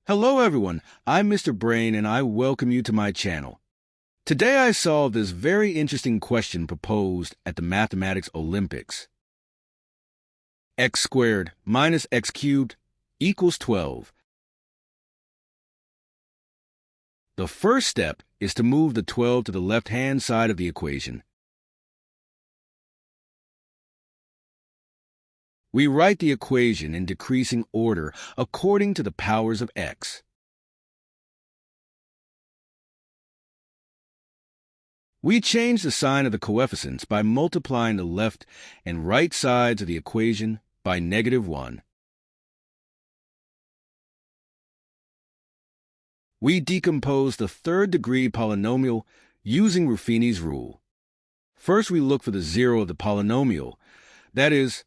Hello everyone, I'm Mr. Brain and I welcome you to my channel. Today I solved this very interesting question proposed at the Mathematics Olympics. X squared minus x cubed equals 12. The first step is to move the 12 to the left-hand side of the equation. We write the equation in decreasing order according to the powers of x. We change the sign of the coefficients by multiplying the left and right sides of the equation by -1. We decompose the third-degree polynomial using Ruffini's rule. First, we look for the zero of the polynomial, that is,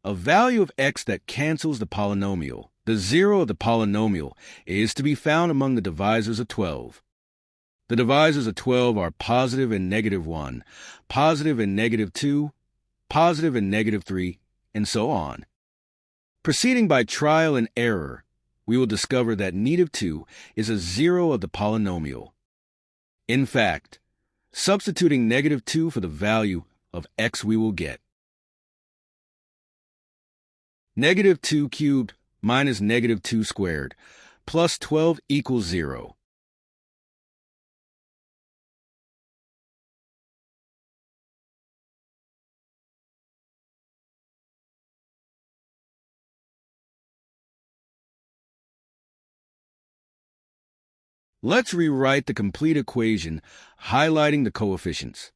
a value of x that cancels the polynomial. The zero of the polynomial is to be found among the divisors of 12. The divisors of 12 are positive and -1, positive and -2, positive and -3, and so on. Proceeding by trial and error, we will discover that -2 is a zero of the polynomial. In fact, substituting -2 for the value of x we will get -2 cubed minus -2 squared plus 12 equals 0. Let's rewrite the complete equation, highlighting the coefficients.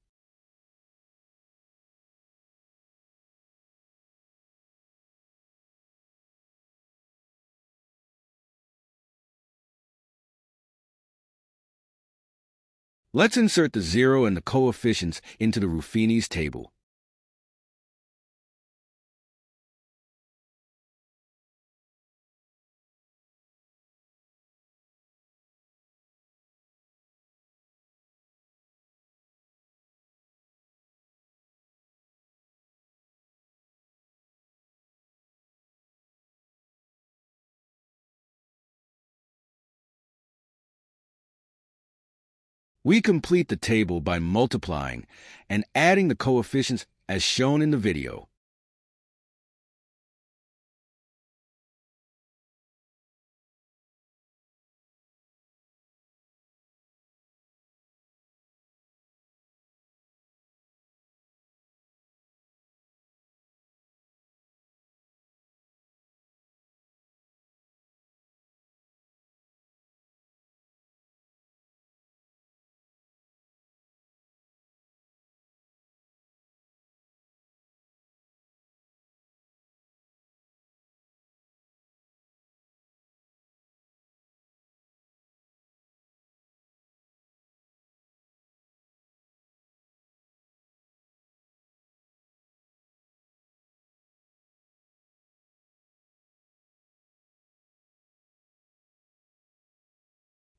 Let's insert the zero and the coefficients into the Ruffini's table. We complete the table by multiplying and adding the coefficients as shown in the video.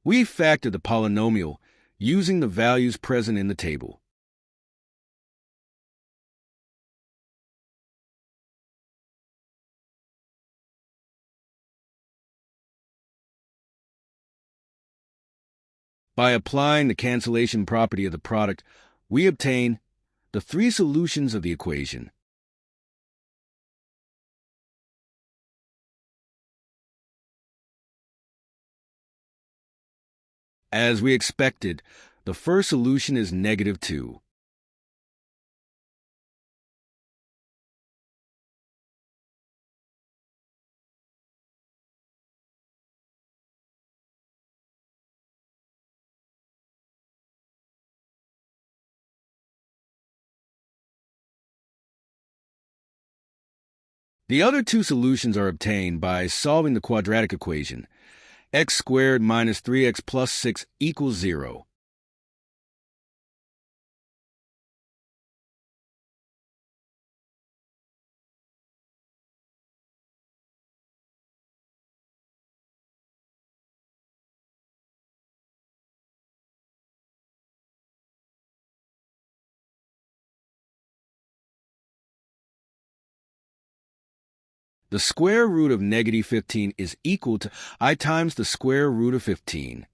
We factor the polynomial using the values present in the table. By applying the cancellation property of the product, we obtain the three solutions of the equation. As we expected, the first solution is -2. The other two solutions are obtained by solving the quadratic equation. X squared minus 3x plus 6 equals 0. The square root of negative 15 is equal to I times the square root of 15.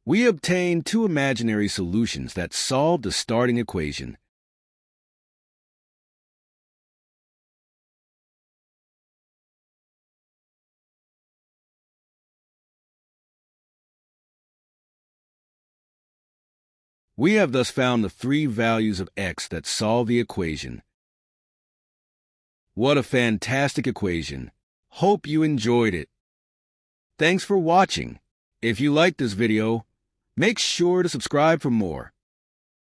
We obtain two imaginary solutions that solve the starting equation. We have thus found the three values of x that solve the equation. What a fantastic equation! Hope you enjoyed it. Thanks for watching. If you liked this video, make sure to subscribe for more.